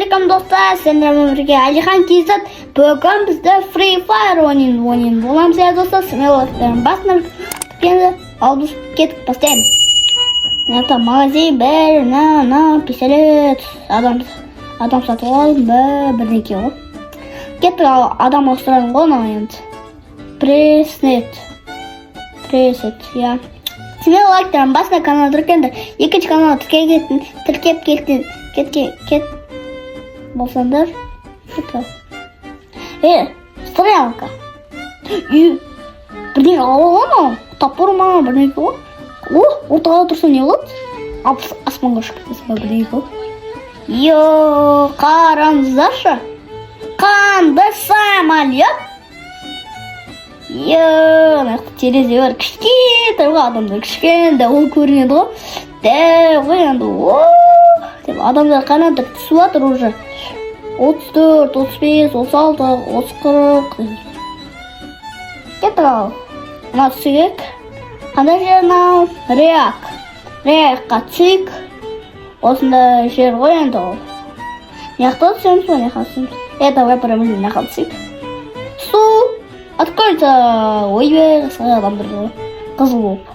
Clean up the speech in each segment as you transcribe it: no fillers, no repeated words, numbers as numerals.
Ассалаумағалейкум достар, сендермен бірге Әлихан Кейзат. Бүгін бізде Free Fire ойнын боламыз достар. Смеловтардың басына келді. Ал біз кетіп бастаймыз. Это магазин, пистолет, адам сатып алып, бірдеңке ғой. Кеттік, адам ауыстыратын ғой енді. Пресет, я. Смело лайктарын басына канал тіркенді. Екінші канал тіркеп кет болсаңдар. Стрелка. Бірден алып тапыр ма, бірдеңке ғой. Ортаға тұрса не болады? Аспанға ұшып кетесің ба, бірдеңке ғой. Қараңыздаршы. Қандай самолет? Терезе бар, кішкентай ғой, адамдар кішкентай, ол көрінеді ғой. Дәу ғой енді, адамдар қанатыр түсіп жатыр уже. 34, 35, 36, 30-40. Кеттік ал. Мына түсігек. Қандай жер мынау? Реакқа түсік. Осында жер ғой енді ол. Неқта түсеміз ба, неқта түсеміз? Давай промейлі неқта түсік. Су. Откроется, ойбай, қысқа адамдар қызыл болып.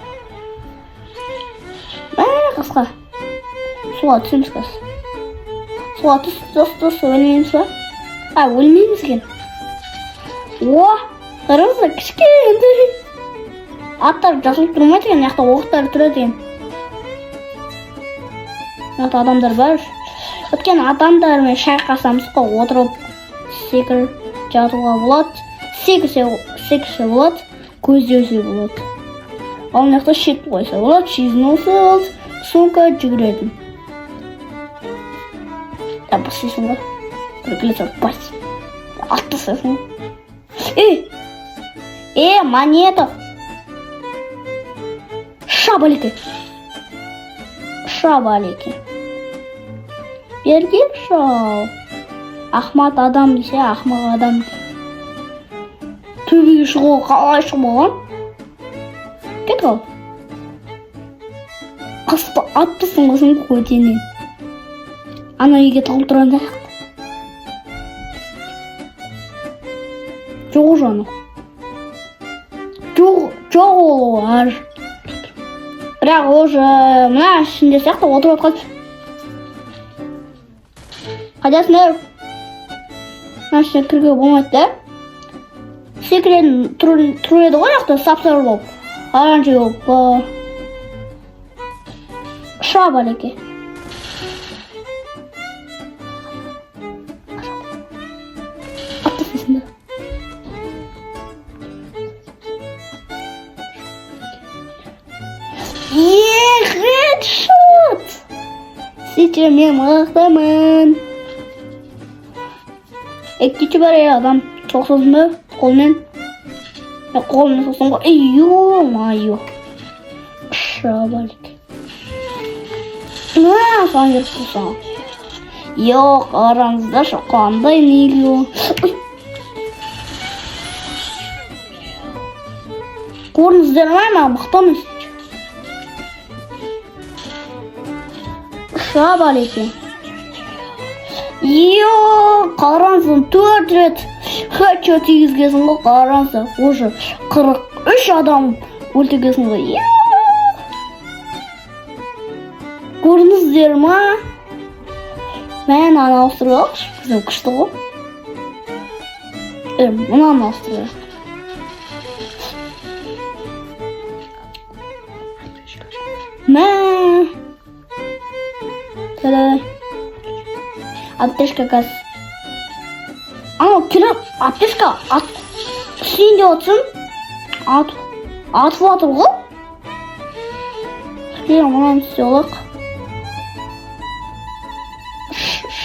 Қысқа. Суға түсеміз қыз. Суға түс, өлмейміз ба? Өлмейміз кен. Қарыңыздар, кішкентай. Аттар жасылып тұрмайды кен, яқта оқтары тұрады кен. Яқта адамдар бар. Өткен адамдармен шайқасамыз қой, отырып секіріп жатуға болады. Секірсе болады, көздеусе болады. Ал мынақта шет қойса болады, чизносыз, сумка жүгіретін. Бассайсың ба? Біргілесіп бас. Аттасайсың. Монета. Шабалеки. Бергел шау. Ахмат адам десе, ахмақ адам. Төбеге шығуға қалай шығмаған? Кет қал. Атпысың қысың көтенен. Ана еге тағып тұранда. Жоқ жаны. Жоқ олу ар. Бірақ уже мұна ішінде сияқты отырып атқан. Қадасындар. Мұна ішіне кірге болмайды да. Секірен тұру еді ғой яқты сап-сары болып. Оранжи болып. Шабалеке. Аттасында. Хедшот! Сөйтсе мен мақтамын. Еккечі бар адам соқсасын ба? Қолмен соқсын ғой. Ё-майо. Шабалек. Сан жүріп тұрсаң. Йоқ, аранызда қандай неге. Көріңіздер ма, мақтамын. Шабалеке. Қараңызын 4 рет хедшот тигізгесін ғой, қараңыздар. Уже 43 адам өлтіргесін ғой. Көріңіздер ма? Мен ана ауыстырып алшы, біздің күшті ғой. Мұнан ауыстырып алшы. Тәләй. Аптешка газ. Келіп, аптешка сүйінде отсын. Атып атыр ғой. Мұнан түсте олақ.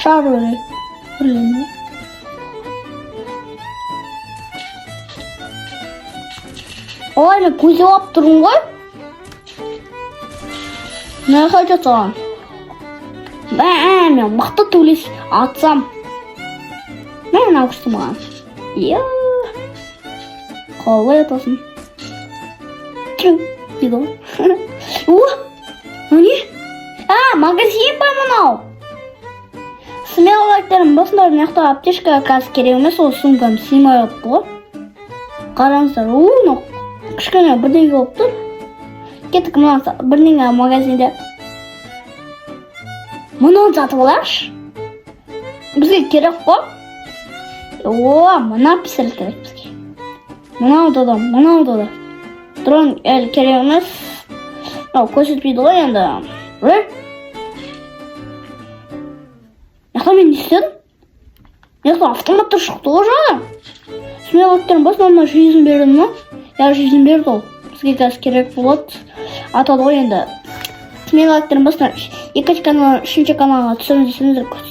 Шар өрлейді. Олай мен көзеп ап тұрмын ғой. Не қайтат саған? Мен мықты төлес атсам. Мен ауысты маған. Қалай атасын? Дейді ғой. Не? магазин ба мынау? Смелалайктарым болсындар, мына аптечка қазір керек емес, ол сумкам сыймай отты ғой. Қараңыздар, мына кішкене бірдеңе болып тұр. Кеттік мына бірдеңе магазинде. Мұнан сатып алайықшы. Бізге керек қой. Мына пистолет керек бізге. Мынау да. Дрон әлі керек емес. Көрсетпейді ғой енді. Мен не істедім? Автоматты шықты ғой жаңа. Смелалайктарым басынан жизнь бердім ма? Жизнь берді ол. Бізге қазір керек болады. Атады ғой енді. Смелалайктарым басынан 2-ші канал, 3-ші каналға түсіреміз,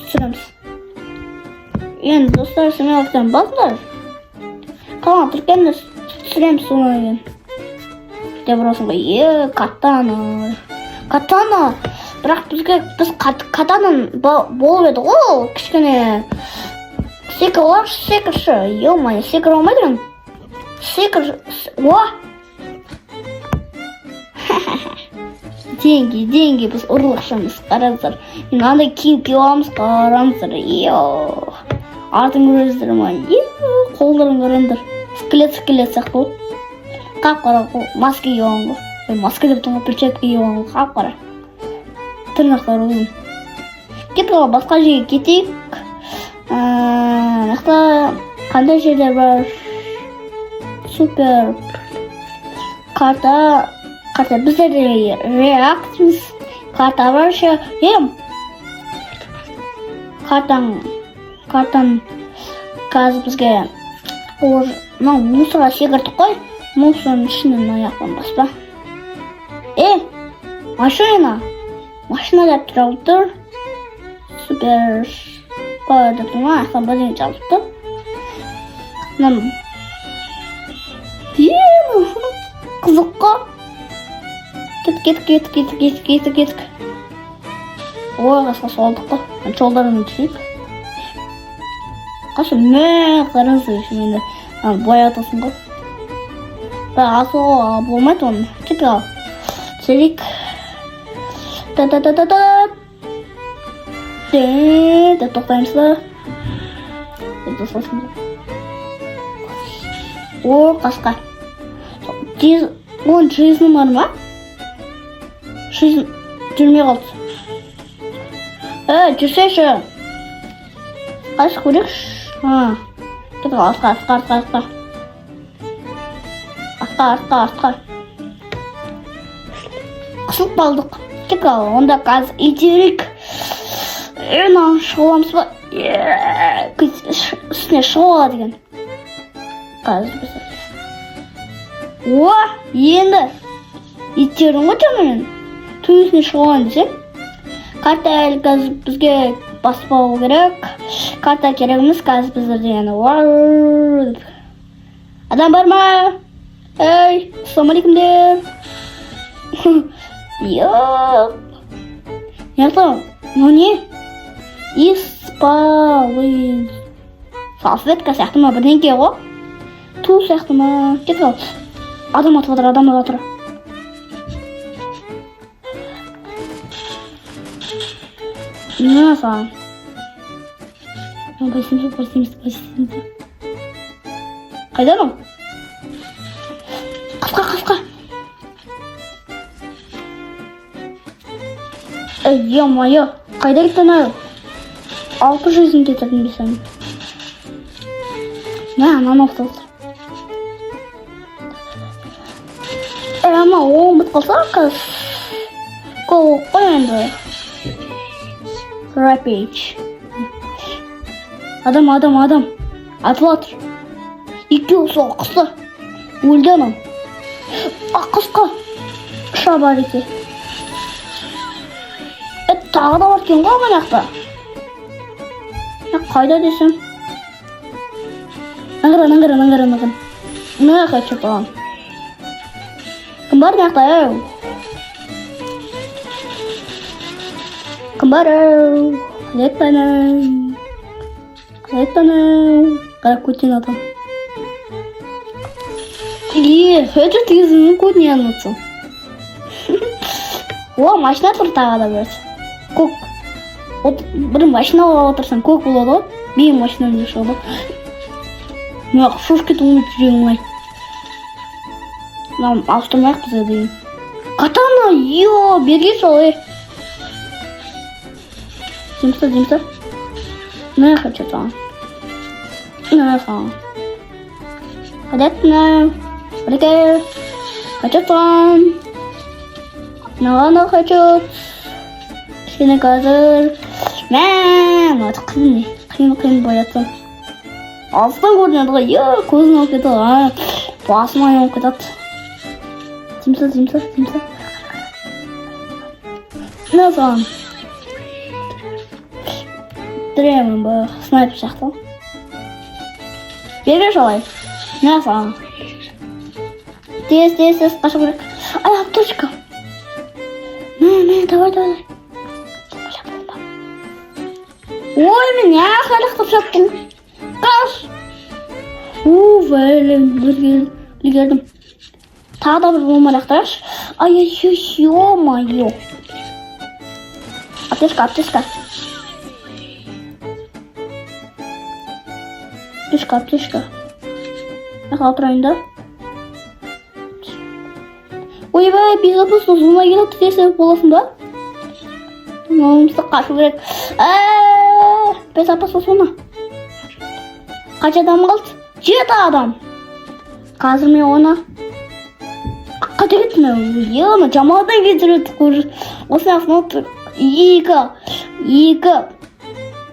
түсіреміз. Енді достар, смелалайктарым басындар. Қалған түркенді түсіреміз соңына деген. Деп ұрасың ғой, катана. Бірақ біз катаның болып еді ғой, кішкене секір оларшы, секірші. Ё-май, секір олмайды мен. Секір, деньги, біз ұрлықшымыз, қараңыздар. Мен андай киіп аламыз, қараңыздар. Артын көресіздер ма? Қолдарын қараңдар. Скелет сияқты ғой. Қап-қара маска киіп алам ғой. Маска деп тұңға перчатка киіп алам ғой, қап-қара. Тырнақтар ұзын. Кетіп басқа жерге кетейік. Қандай жерлер бар? Супер. Карта біздерде реактіміз. Карта бар ше. Картан қазір бізге мусорға секірдік қой. Мусорның ішінен аяқпен баспа. Машина деп тұралып тұр. Супер. Бар деп тұрма, аяқтан бірден жалып тұр. Қызыққа. Кеттік. Қасқа солдық қой. Жолдарымен түсейік. Қашы қараңыздар үшін енді бой атасын ғой. Асуға болмайды оны. Кеттік ал. Түсерейік. Деп тоқтаймыз да. Деп тоқтайсың да. Қасқа. Оның жизнь бар ма? Жизнь жүрмей қалды. Жүрсейші. Қасқа көрекші. Кеттік ал, артқа. Артқа. Қысылып қалдық. Кеттік ал, онда қазір итерек. Мынаны шығыламыз ба? Үстіне шығыла деген. Қазір біз. Енді. Иттердің ғой жаңымен. Түйісіне шығылан десем. Карта әлі қазір бізге баспау керек. Карта керегіміз қазір біздерде. Адам бар ма? Ассалаумалейкумдер. Йоп. Не? Испалы. Салфетка сияқты ма бірдеңке ғой? Ту сияқты ма? Кетіп ал. Адам атыр. Не саған? Басымызды. Қайдан ол? Қасқа. Ё-моё, қайда кеттің ау? 6 жизнь кетірдім бесен. Ананы оқталды. Ама оң бұт қалса қыз. Қол қой енді. Rampage. Адам. Атылатыр. Екеу сол қысты. Өлді анау. Қысқа. Шабар еке. Тағы да бар кен ғой мынақта. Қайда десем? Наңғыран. Мына қайтшы болған. Кім бар мынақта, әу? Кім бар, әу? Қалеттанау. Қарап көтен адам. Өтір тегізінің көтіне анытсын. Машина тұр тағы да берсі. Көк. бір машина алып отырсаң көк болады ғой. Менің машинам деп шығады. Мына шошып кетуім жүрегім ай. Мына ауыстырмайық бізде дейін. Катана, берге сол, Демса. Не хочу там. Не хочу. Понятно. Прикол. Хочу там. Ладно, хочу. Сені қазір. Қиын боятын. Алыстан көрінеді ғой, көзін алып кетеді, басым айналып кетеді. Демса. Не саған? Діремін бұл снайпер шақты. Берге жалай. Не саған? Тез, қашу керек. Ай, аптечка. Давай. Ой, мен қайлықтып шаптым. Қаш! Үлгердім. Тағы да бір болмалақтыраш. Ай, ё-моё. Аптечка. Аптечка. Нақал тұрайын да. Ойбай, безопасно зона келіп тесіп боласың ба? Мұмысты қашу керек. Безопасно зона. Қанша адам қалды? 7 адам. Қазір мен оны қате кеттім. Жамаладан кетіреді қойыр. Осы ақсына 2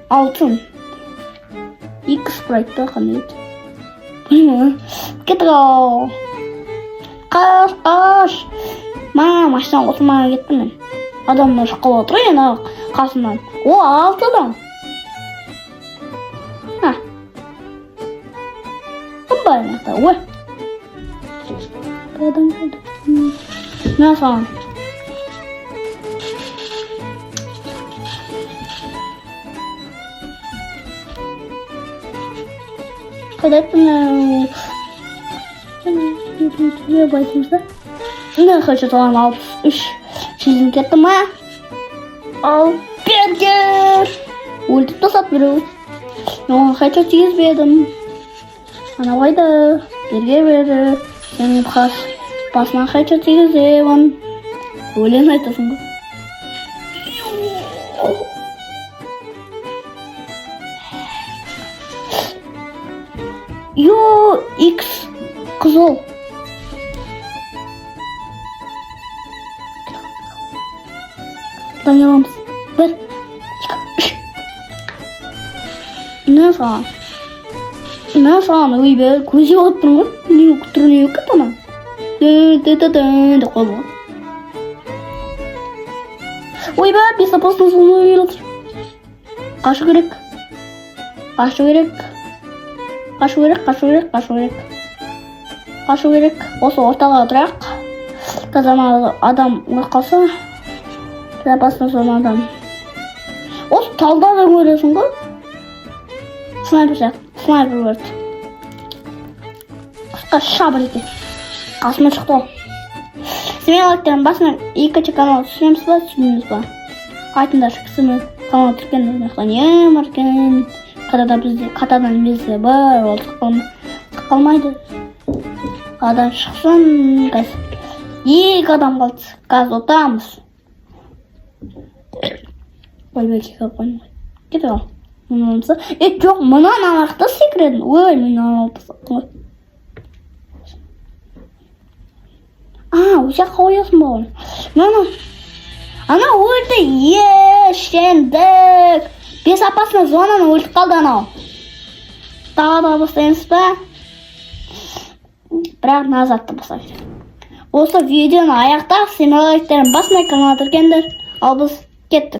алтын. 2 спрайтты қандай еді? Кетіп Қаш. Машина отырмаға кеттім мен. Адамдар шыққалы отыр ені қасымнан. 6 адам. Қымбай мақта. Ой. Адам келді. Не саған? Қайдайпын не байсымызда? Не хочу талан 63 сезін кетті ма? Ал бергер! Өлтіп тасат біреу. Оған хочу тигізбедім. Ана қайда? Бергер бері. Сенің басынан хочу тигіземін. Өлен айтасың ғой. X қызыл. Dayanamыз. 1, 2, 3. Ne sağ? Ne sağ? Öyle көзе болып тұрмын ғой. Не күттіріне өкіп ана. Ды қолы. Ойбай, безопасно зона келіп. Қашу керек. Осы ортаға отырақ. Тазама адам қалса. Безопасно зонадан. Осы талда да көресің ғой. Снайпер өрт. Қысқа шабыр екен. Қасыма шықты ол. Семейліктерін басынан 2 канал түсінеміз ба? Айтындар кісімен канал түркен не маркен. Қатадан бізде бар, ол қалмайды. Адам шықсын, қайсы. 2 адам қалды. Қаз отамыз. Ойбай, кекіп қоймай. Кетіп ал. Жоқ, мұнан алақты секіретін. Ой, мен алақты сақтың ғой. Өшек қойысын болған. Ана өлді ешендік. Безопасно зонаны өлтіп қалды анау. Тағы да бастаймыз ба? Бірақ назатты бастаймыз. Осы видеоны аяқтап, семейліктерін басына канал түркендер. Ал біз кеттік.